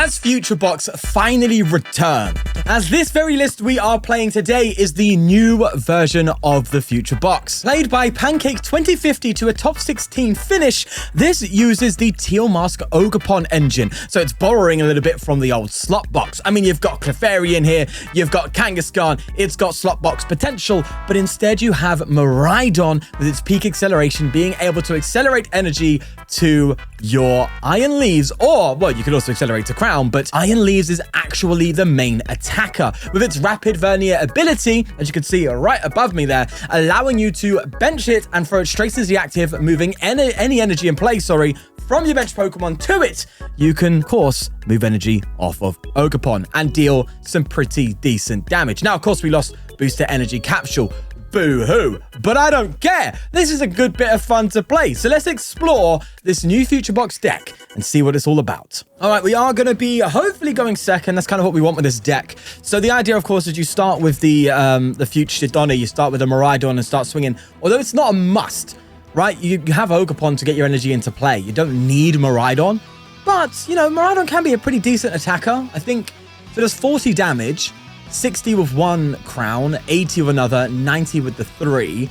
Has Futurebox finally returned? As this very list we are playing today is the new version of the Futurebox. Played by Pancake 2050 to a top 16 finish, this uses the Teal Mask Ogerpon engine, so it's borrowing a little bit from the old Slotbox. I mean, you've got Clefairy in here, you've got Kangaskhan, it's got Slotbox potential, but instead you have Miraidon with its peak acceleration being able to accelerate energy to your Iron Leaves, or, well, you could also accelerate to Crown, but Iron Leaves is actually the main attacker with its Rapid Vernier ability, as you can see right above me there, allowing you to bench it and throw it straight into the active, moving any energy in play, from your bench Pokemon to it. You can, of course, move energy off of Ogerpon and deal some pretty decent damage. Now, of course, we lost Booster Energy Capsule. Boo-hoo. But I don't care. This is a good bit of fun to play. So let's explore this new Futurebox deck and see what it's all about. All right, we are going to be hopefully going second. That's kind of what we want with this deck. So the idea, of course, is you start with the Future Donny. You start with a Miraidon and start swinging. Although it's not a must, right? You have Ogerpon to get your energy into play. You don't need Miraidon. But, you know, Miraidon can be a pretty decent attacker. I think so does 40 damage. 60 with one Crown, 80 with another, 90 with the 3.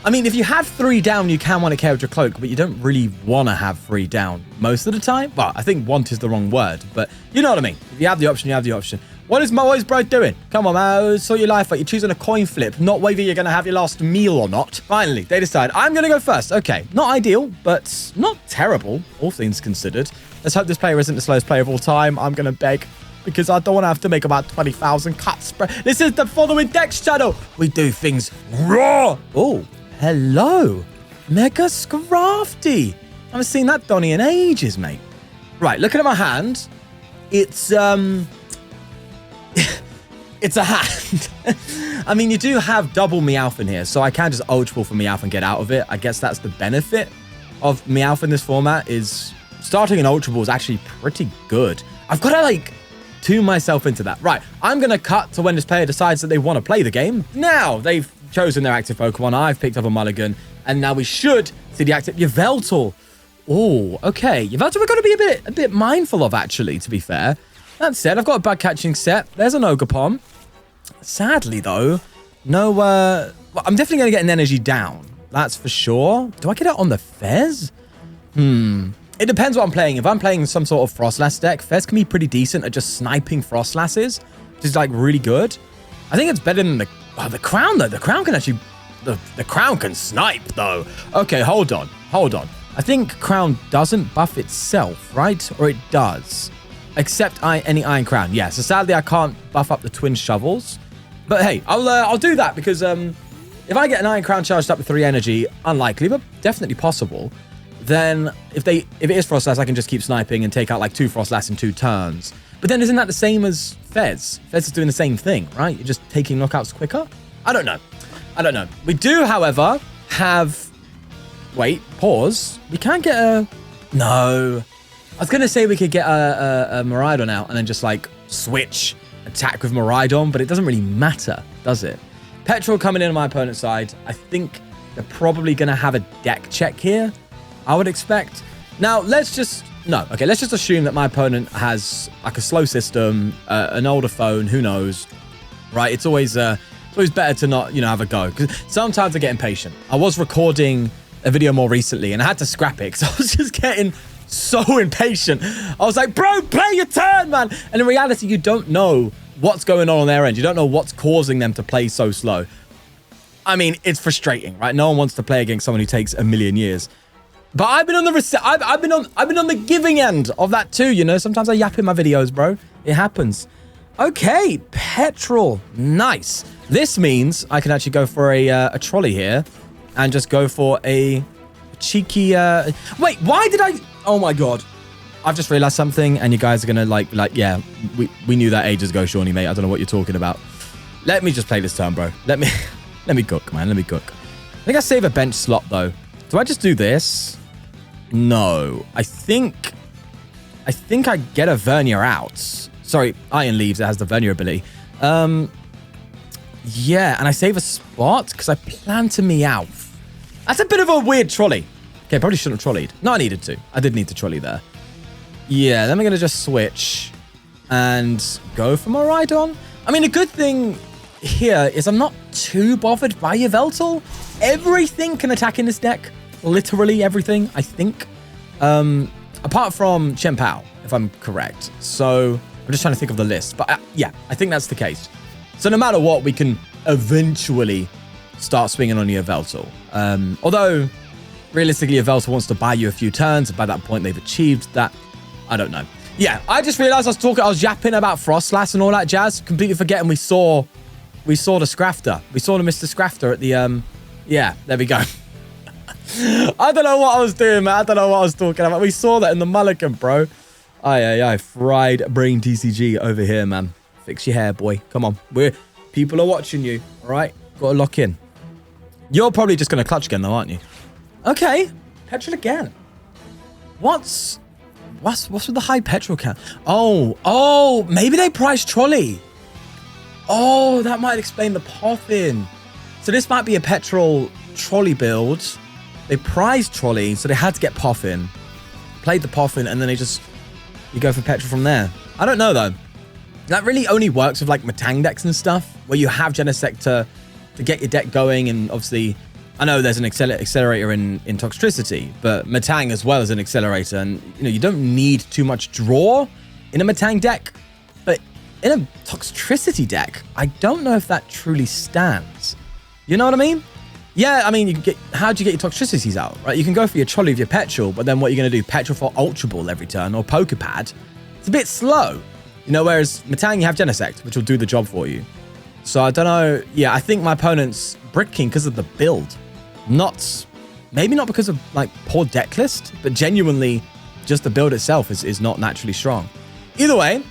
I mean, if you have 3 down, you can want to Character Cloak, but you don't really want to have 3 down most of the time. Well, I think want is the wrong word, but you know what I mean. If you have the option, you have the option. What is bro doing? Come on, man. Sort your life out. You're choosing a coin flip, not whether you're going to have your last meal or not. Finally, they decide. I'm going to go first. Okay, not ideal, but not terrible, all things considered. Let's hope this player isn't the slowest player of all time. I'm going to beg, because I don't want to have to make about 20,000 cuts. This is the following Dex channel. We do things raw. Oh, hello. Mega Scrafty. I haven't seen that Donny in ages, mate. Right, looking at my hand, it's it's a hand. I mean, you do have double Meowth in here, so I can just Ultra Ball for Meowth and get out of it. I guess that's the benefit of Meowth in this format, is starting an Ultra Ball is actually pretty good. I've got to, like, tune myself into that. Right, I'm going to cut to when this player decides that they want to play the game. Now, they've chosen their active Pokemon. I've picked up a Mulligan, and now we should see the active Yveltal. Oh, okay. Yveltal we're going to be a bit mindful of, actually, to be fair. That said, I've got a bug catching set. There's an Ogerpon. Sadly, though, no, well, I'm definitely going to get an energy down. That's for sure. Do I get it on the Fez? It depends what I'm playing. If I'm playing some sort of Frostlass deck, Fez can be pretty decent at just sniping Frostlasses, which is, like, really good. I think it's better than the Crown, though. The Crown can actually... The Crown can snipe, though. Okay, hold on. I think Crown doesn't buff itself, right? Or it does. Except any Iron Crown. Yeah, so sadly, I can't buff up the Twin Shovels. But, hey, I'll do that, because if I get an Iron Crown charged up with 3 energy, unlikely, but definitely possible, then if it is Frostlass, I can just keep sniping and take out like 2 Frostlass in 2 turns. But then isn't that the same as Fez? Fez is doing the same thing, right? You're just taking knockouts quicker? I don't know. We do, however, have... Wait, pause. We can't get a... No. I was going to say we could get a Miraidon out and then just like switch attack with Miraidon, but it doesn't really matter, does it? Petrol coming in on my opponent's side. I think they're probably going to have a deck check here, I would expect. Now, let's just assume that my opponent has like a slow system, an older phone, who knows, right? It's always better to not, have a go, because sometimes I get impatient. I was recording a video more recently and I had to scrap it because I was just getting so impatient. I was like, bro, play your turn, man. And in reality, you don't know what's going on their end. You don't know what's causing them to play so slow. I mean, it's frustrating, right? No one wants to play against someone who takes a million years. But I've been on the I've been on the giving end of that too, Sometimes I yap in my videos, bro. It happens. Okay, Petrol. Nice. This means I can actually go for a trolley here and just go for a cheeky wait, why did I... Oh my god. I've just realized something, and you guys are gonna yeah, we knew that ages ago, Shawnee, mate. I don't know what you're talking about. Let me just play this turn, bro. Let me cook, man. Let me cook. I think I save a bench slot, though. Do I just do this? No. I think I get a Vernier out. Sorry, Iron Leaves. It has the Vernier ability. Yeah, and I save a spot because I plan to Meowth. That's a bit of a weird trolley. Okay, probably shouldn't have trolleyed. No, I needed to. I did need to trolley there. Yeah, then we're going to just switch. and go for Miraidon. I mean, a good thing here is I'm not too bothered by Yveltal. Everything can attack in this deck. Literally everything, I think. Apart from Chen Pao, if I'm correct. So I'm just trying to think of the list. But yeah, I think that's the case. So no matter what, we can eventually start swinging on Yveltal. Although, realistically, Yveltal wants to buy you a few turns. By that point, they've achieved that. I don't know. Yeah, I just realized I was yapping about Frostlass and all that jazz. Completely forgetting we saw the Scrafter. We saw the Mr. Scrafter at the, yeah, there we go. I don't know what I was doing, man. I don't know what I was talking about. We saw that in the Mulligan, bro. Aye. Fried brain TCG over here, man. Fix your hair, boy. Come on. People are watching you, all right? Got to lock in. You're probably just going to clutch again, though, aren't you? Okay. Petrol again. What's with the high petrol count? Oh, maybe they priced Trolley. Oh, that might explain the Poffin. So this might be a petrol Trolley build. They prized Trolley, so they had to get Poffin. Played the Poffin, and then you go for petrol from there. I don't know, though. That really only works with, like, Matang decks and stuff, where you have Genesect to get your deck going, and obviously, I know there's an accelerator in Toxtricity, but Matang as well as an accelerator, and, you know, you don't need too much draw in a Matang deck, but in a Toxtricity deck, I don't know if that truly stands. You know what I mean? Yeah, I mean, how do you get your Toxtricities out, right? You can go for your Trolley with your Petrol, but then what are you going to do? Petrol for Ultra Ball every turn, or Pokepad? It's a bit slow. You know, whereas Matang, you have Genesect, which will do the job for you. So I don't know. Yeah, I think my opponent's Brick King because of the build. Maybe not because of, like, poor deck list, but genuinely just the build itself is not naturally strong. Either way,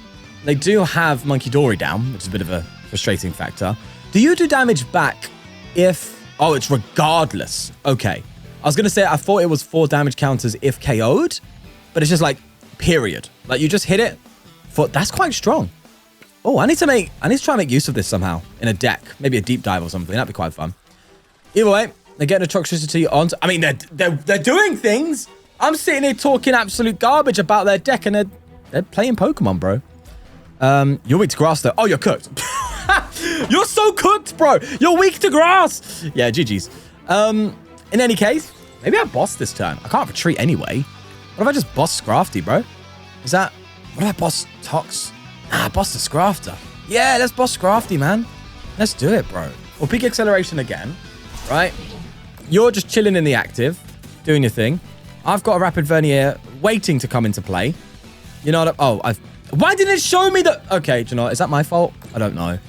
they do have Munkidori down, which is a bit of a frustrating factor. Do you do damage back if... Oh, it's regardless. Okay. I was going to say I thought it was 4 damage counters if KO'd, but it's just like, period. Like, you just hit it. That's quite strong. Oh, I need to try and make use of this somehow in a deck. Maybe a deep dive or something. That'd be quite fun. Either way, they're getting a Toxtricity on. I mean, they're doing things. I'm sitting here talking absolute garbage about their deck, and they're playing Pokemon, bro. You're weak to grass, though. Oh, you're cooked. You're so cooked, bro. You're weak to grass. Yeah, GG's. In any case, maybe I boss this turn. I can't retreat anyway. What if I just boss Scrafty, bro? What if I boss Tox? Nah, boss the Scrafter. Yeah, let's boss Scrafty, man. Let's do it, bro. We'll peak acceleration again, right? You're just chilling in the active, doing your thing. I've got a Rapid Vernier waiting to come into play. You know what? Why didn't it show me the... Okay, do you know what? Is that my fault? I don't know.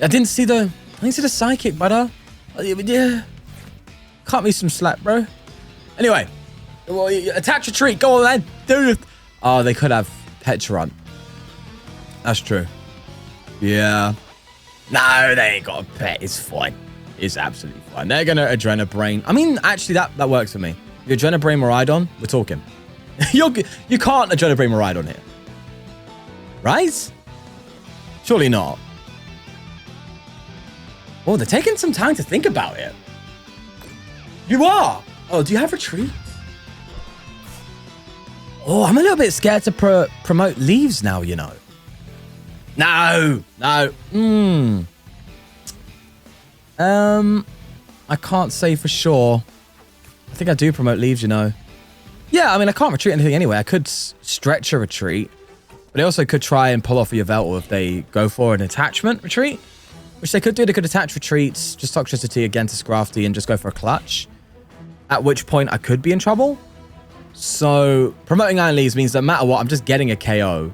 I didn't see the Psychic, brother. Yeah. Cut me some slack, bro. Anyway. Well, attack retreat. Go on, then. Do it. Oh, they could have Petrarant. That's true. Yeah. No, they ain't got a pet. It's fine. It's absolutely fine. They're going to Adrenabrain. I mean, actually, that works for me. Your Adrenabrain Miraidon, we're talking. You can't Adrenabrain Miraidon here. Right? Surely not. Oh, they're taking some time to think about it. You are? Oh, do you have retreat? Oh, I'm a little bit scared to promote leaves now, you know. No. I can't say for sure. I think I do promote leaves, you know. Yeah, I mean, I can't retreat anything anyway. I could stretch a retreat, but I also could try and pull off a Yveltal if they go for an attachment retreat, which they could do. They could attach retreats, just Toxtricity again to Scrafty and just go for a clutch, at which point I could be in trouble. So promoting Iron Leaves means that no matter what, I'm just getting a KO.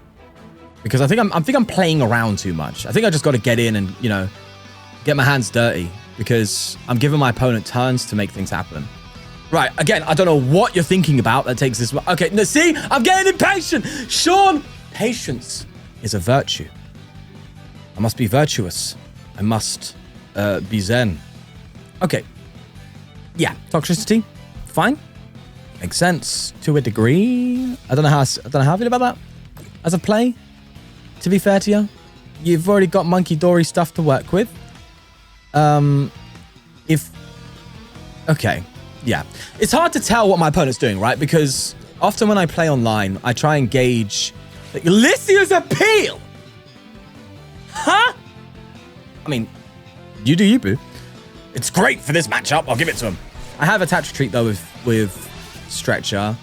Because I think I'm playing around too much. I think I just got to get in and, you know, get my hands dirty. Because I'm giving my opponent turns to make things happen. Right, again, I don't know what you're thinking about that takes this... Okay, no, see? I'm getting impatient! Sean! Patience is a virtue. I must be virtuous. I must be zen. Okay. Yeah, Toxtricity. Fine. Makes sense to a degree. I don't know how I feel about that as a play. To be fair to you, you've already got Munkidori stuff to work with. Okay, yeah. It's hard to tell what my opponent's doing, right? Because often when I play online, I try and gauge like, Lycia's Appeal. I mean, you do you, boo. It's great for this matchup. I'll give it to him. I have attached retreat, though, with Stretcher.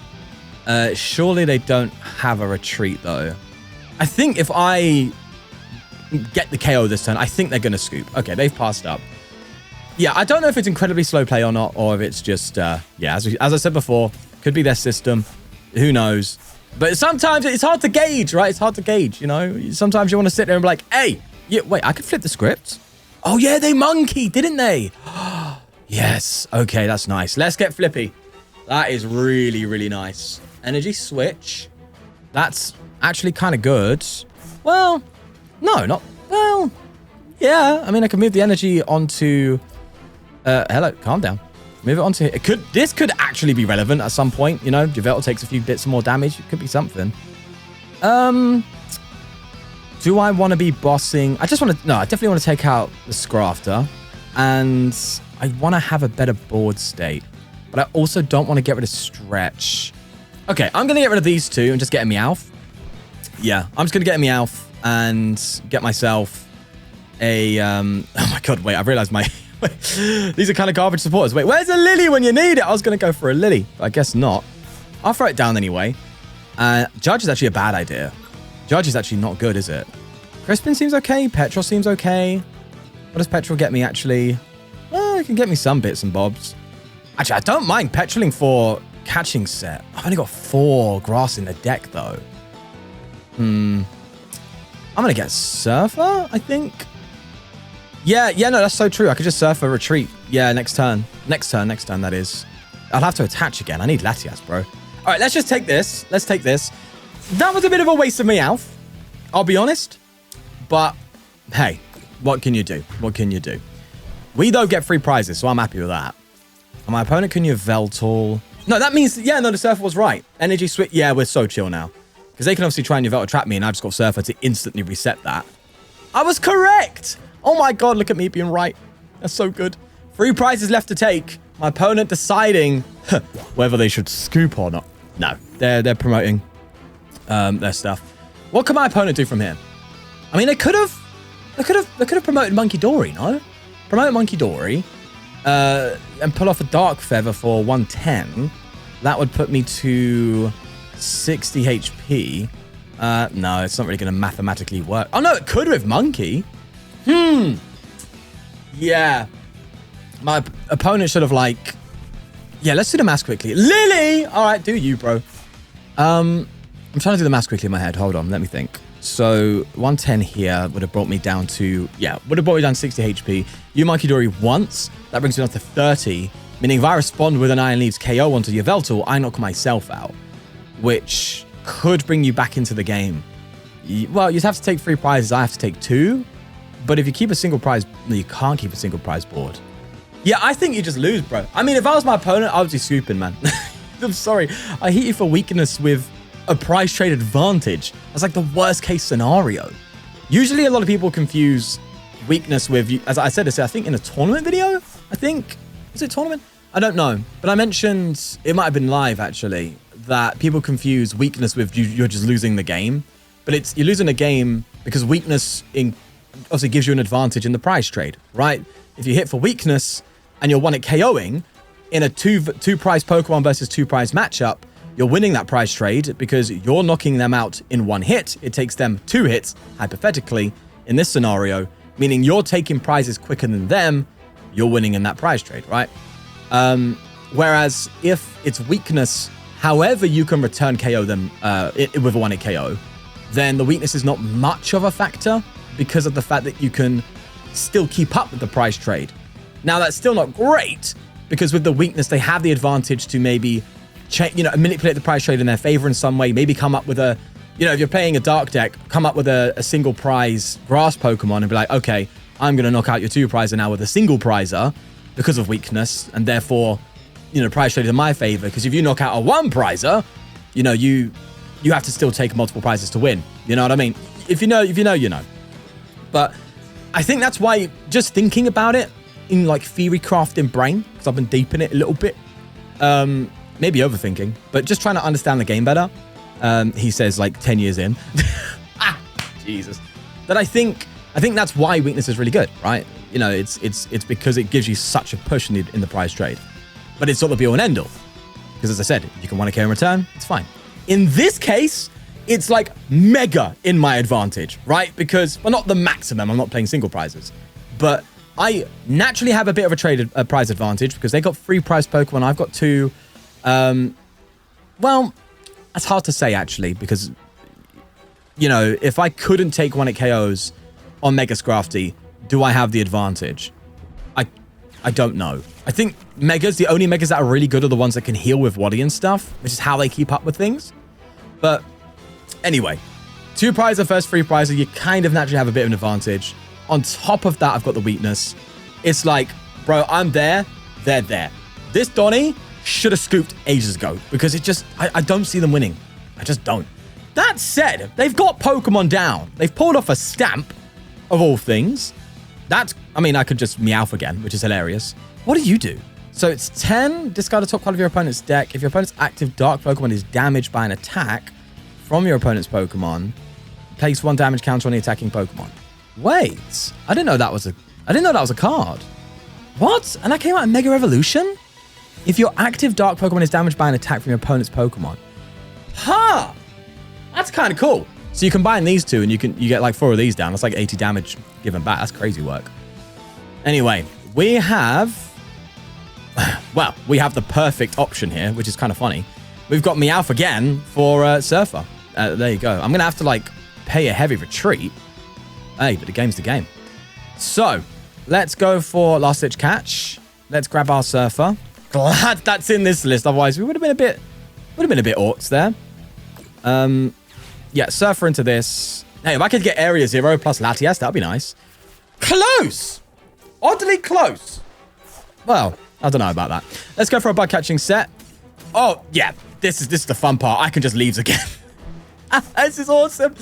Surely they don't have a retreat, though. I think if I get the KO this turn, I think they're going to scoop. Okay, they've passed up. Yeah, I don't know if it's incredibly slow play or not, or if it's just, yeah, as I said before, could be their system. Who knows? But sometimes it's hard to gauge, right? It's hard to gauge, you know? Sometimes you want to sit there and be like, hey, yeah, wait, I could flip the script. Oh, yeah, they monkeyed, didn't they? Yes. Okay, that's nice. Let's get flippy. That is really, really nice. Energy switch. That's actually kind of good. Well, no, not... Well, yeah. I mean, I can move the energy onto... hello, calm down. Move it onto... This could actually be relevant at some point, you know? Yveltal takes a few bits more damage. It could be something. Do I want to be bossing? I just want to... No, I definitely want to take out the Scrafter. And I want to have a better board state. But I also don't want to get rid of Stretch. Okay, I'm going to get rid of these two and just get a Meowth. Yeah, I'm just going to get a Meowth and get myself a... Oh my god, wait, I realized my... These are kind of garbage supporters. Wait, where's a Lily when you need it? I was going to go for a Lily, but I guess not. I'll throw it down anyway. Judge is actually a bad idea. Judge is actually not good, is it? Crispin seems okay. Petrol seems okay. What does Petrol get me, actually? Well, it can get me some bits and bobs. Actually, I don't mind Petroling for catching set. I've only got 4 grass in the deck, though. I'm going to get Surfer, I think. Yeah, no, that's so true. I could just Surfer retreat. Yeah, next turn. Next turn, that is. I'll have to attach again. I need Latias, bro. All right, let's just take this. Let's take this. That was a bit of a waste of Meowth. I'll be honest. But, hey, what can you do? What can you do? We, though, get free prizes, so I'm happy with that. And my opponent can Yveltal. No, that means... Yeah, no, the Surfer was right. Energy switch. Yeah, we're so chill now. Because they can obviously try and Yveltal trap me, and I've just got Surfer to instantly reset that. I was correct! Oh my god, look at me being right. That's so good. 3 prizes left to take. My opponent deciding whether they should scoop or not. No, they're promoting their stuff. What can my opponent do from here? I mean, they could have promoted Monkey Dory, no? Promote Monkey Dory and pull off a Dark Feather for 110. That would put me to 60 HP. No, it's not really going to mathematically work. Oh, no, it could with Monkey. Yeah. My opponent should have, like... Yeah, let's do the math quickly. Lily! All right, do you, bro. I'm trying to do the math quickly in my head. Hold on, let me think. So, 110 here would have brought me down to... Yeah, would have brought me down to 60 HP. You Monkey Dory once. That brings me down to 30. Meaning if I respond with an Iron Leaves KO onto Yveltal, I knock myself out. Which could bring you back into the game. Well, you'd have to take 3 prizes. I have to take 2. But if you keep a single prize... No, you can't keep a single prize board. Yeah, I think you just lose, bro. I mean, if I was my opponent, I would be scooping, man. I'm sorry. I hit you for weakness with a prize trade advantage. That's like the worst case scenario. Usually, a lot of people confuse weakness with... As I said this, I think in a tournament video, I think... Is it tournament? I don't know. But I mentioned... It might have been live, actually. That people confuse weakness with you're just losing the game. But it's you're losing a game because weakness obviously gives you an advantage in the prize trade, right? If you hit for weakness and you're one at KOing in a two prize Pokemon versus 2 prize matchup, you're winning that prize trade because you're knocking them out in 1 hit. It takes them 2 hits, hypothetically, in this scenario, meaning you're taking prizes quicker than them, you're winning in that prize trade, right? Whereas if it's weakness, however you can return KO them with a 1 hit KO, then the weakness is not much of a factor because of the fact that you can still keep up with the prize trade. Now, that's still not great because with the weakness, they have the advantage to maybe manipulate the prize trade in their favor in some way, maybe come up with a, if you're playing a dark deck, come up with a single prize grass Pokemon and be like, okay, I'm going to knock out your 2 prizer now with a single prizer because of weakness, and therefore, prize trade in my favor, because if you knock out a 1 prizer, you have to still take multiple prizes to win. You know what I mean? If you know, you know. But I think that's why just thinking about it in like theory crafting brain, because I've been deep in it a little bit, maybe overthinking, but just trying to understand the game better. He says like 10 years in. Jesus. That I think I think that's why weakness is really good, right? You know, it's because it gives you such a push in the prize trade. But it's not the be all and end all. Because as I said, you can 1k in return, it's fine. In this case, it's like mega in my advantage, right? Because, well, not the maximum, I'm not playing single prizes. But I naturally have a bit of a prize advantage because they got 3 prize Pokemon, I've got 2. Well, that's hard to say actually, because, you know, if I couldn't take 1 at KOs on Mega Scrafty, do I have the advantage? I don't know. I think the only Megas that are really good are the ones that can heal with Waddy and stuff, which is how they keep up with things. But anyway, 2 prizes and first 3 prizes, you kind of naturally have a bit of an advantage. On top of that, I've got the weakness. It's like, bro, I'm there, they're there. This Donny should have scooped ages ago because it just, I don't see them winning. I just don't. That said, they've got Pokemon down. They've pulled off a stamp, of all things. I mean, I could just Meowth again, which is hilarious. What do you do? So it's 10, discard the top card of your opponent's deck. If your opponent's active dark Pokemon is damaged by an attack from your opponent's Pokemon, place 1 damage counter on the attacking Pokemon. Wait, I didn't know that was a card. What? And that came out in Mega Evolution? If your active dark Pokemon is damaged by an attack from your opponent's Pokemon. Huh! That's kind of cool. So you combine these two and you get like 4 of these down. That's like 80 damage given back. That's crazy work. Anyway, we have the perfect option here, which is kind of funny. We've got Meowth again for Surfer. There you go. I'm going to have to like pay a heavy retreat. Hey, but the game's the game. So let's go for Last Ditch Catch. Let's grab our Surfer. Glad that's in this list. Otherwise, we would have been a bit orcs there. Yeah, Surfer into this. Hey, if I could get Area 0 plus Latias, that'd be nice. Close! Oddly close. Well, I don't know about that. Let's go for a bug catching set. Oh, yeah. This is the fun part. I can just leaves again. This is awesome.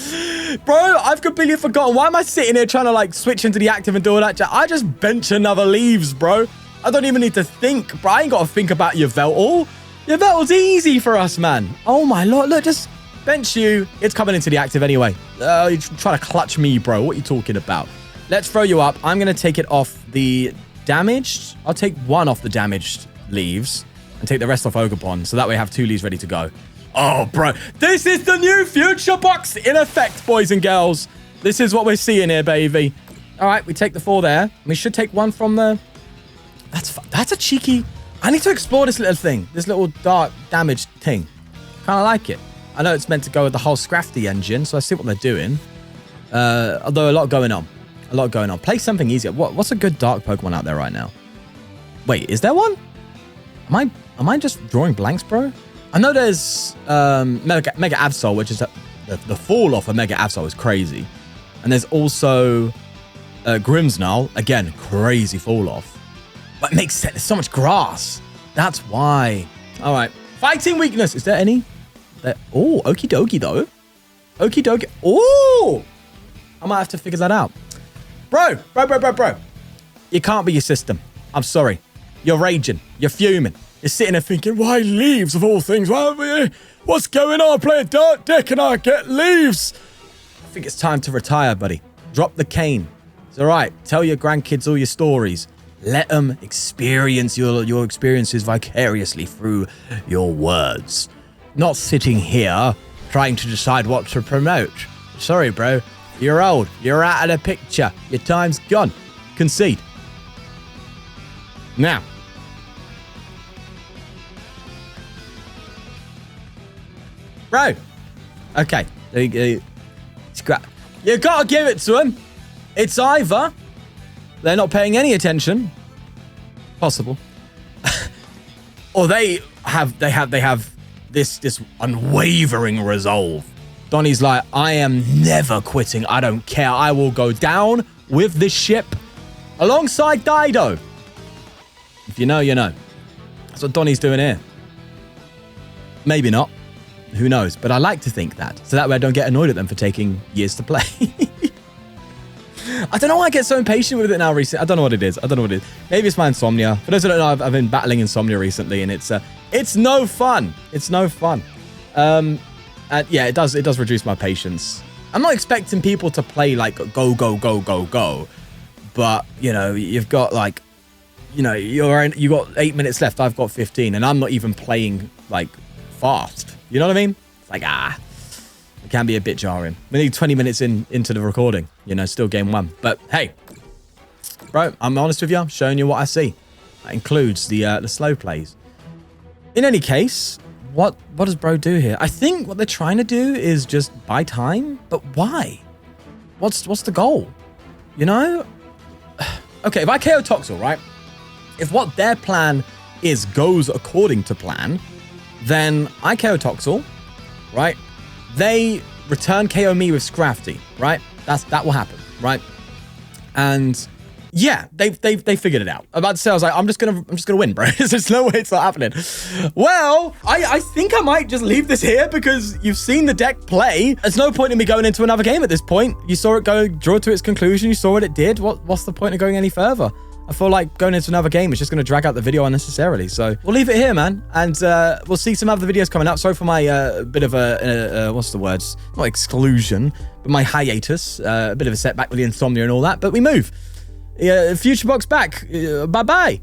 Bro, I've completely forgotten. Why am I sitting here trying to like switch into the active and do all that? I just bench another leaves, bro. I don't even need to think, bro. I ain't got to think about Yveltal. Yveltal's easy for us, man. Oh my lord. Look, just bench you. It's coming into the active anyway. You're trying to clutch me, bro. What are you talking about? Let's throw you up. I'm going to take it off the damaged. I'll take 1 off the damaged leaves and take the rest off Ogerpon. So that way I have 2 leaves ready to go. Oh, bro. This is the new future box in effect, boys and girls. This is what we're seeing here, baby. All right, we take the 4 there. We should take 1 from the... That's a cheeky... I need to explore this little thing. This little dark damaged thing. Kind of like it. I know it's meant to go with the whole Scrafty engine, so I see what they're doing. Although a lot going on. A lot going on. Play something easier. What's a good dark Pokemon out there right now? Wait, is there one? Am I just drawing blanks, bro? I know there's Mega Absol, which is the fall off of Mega Absol is crazy. And there's also Grimmsnarl. Again, crazy fall off. But it makes sense. There's so much grass. That's why. All right. Fighting weakness. Is there any? Oh, okie dokie, though. Okie dokie. Oh! I might have to figure that out. Bro. You can't be your system. I'm sorry. You're raging. You're fuming. You're sitting there thinking, why leaves of all things? What's going on? I play a dirt deck and I get leaves. I think it's time to retire, buddy. Drop the cane. It's all right. Tell your grandkids all your stories. Let them experience your experiences vicariously through your words. Not sitting here trying to decide what to promote. Sorry, bro. You're old. You're out of the picture. Your time's gone. Concede. Now. Bro. Okay. You gotta give it to them. It's either they're not paying any attention. Possible. Or they have this unwavering resolve. Donnie's like, I am never quitting. I don't care. I will go down with this ship alongside Dido. If you know, you know. That's what Donnie's doing here. Maybe not. Who knows? But I like to think that. So that way I don't get annoyed at them for taking years to play. I don't know why I get so impatient with it now recently. I don't know what it is. Maybe it's my insomnia. For those who don't know, I've been battling insomnia recently, and it's no fun. It's no fun. And yeah, it does reduce my patience. I'm not expecting people to play like go, go, go, go, go. But, you know, you've got like, you know, you got 8 minutes left. I've got 15 and I'm not even playing like fast. You know what I mean? It's like, it can be a bit jarring. We need 20 minutes into the recording, you know, still game 1. But hey, bro, I'm honest with you. I'm showing you what I see. That includes the slow plays. In any case, what does bro do here? I think what they're trying to do is just buy time, but why? What's the goal? You know? Okay, if I KO Toxel, right? If what their plan is goes according to plan, then I KO Toxel, right? They return KO me with Scrafty, right? That will happen, right? And yeah, they figured it out. About to say, I was like, I'm just gonna win, bro. There's no way it's not happening. Well, I think I might just leave this here because you've seen the deck play. There's no point in me going into another game at this point. You saw it draw to its conclusion. You saw what it did. What's the point of going any further? I feel like going into another game is just going to drag out the video unnecessarily. So we'll leave it here, man. And we'll see some other videos coming out. Sorry for my bit of a, what's the words? Not exclusion, but my hiatus. A bit of a setback with the insomnia and all that. But we move. Futurebox back. Bye-bye.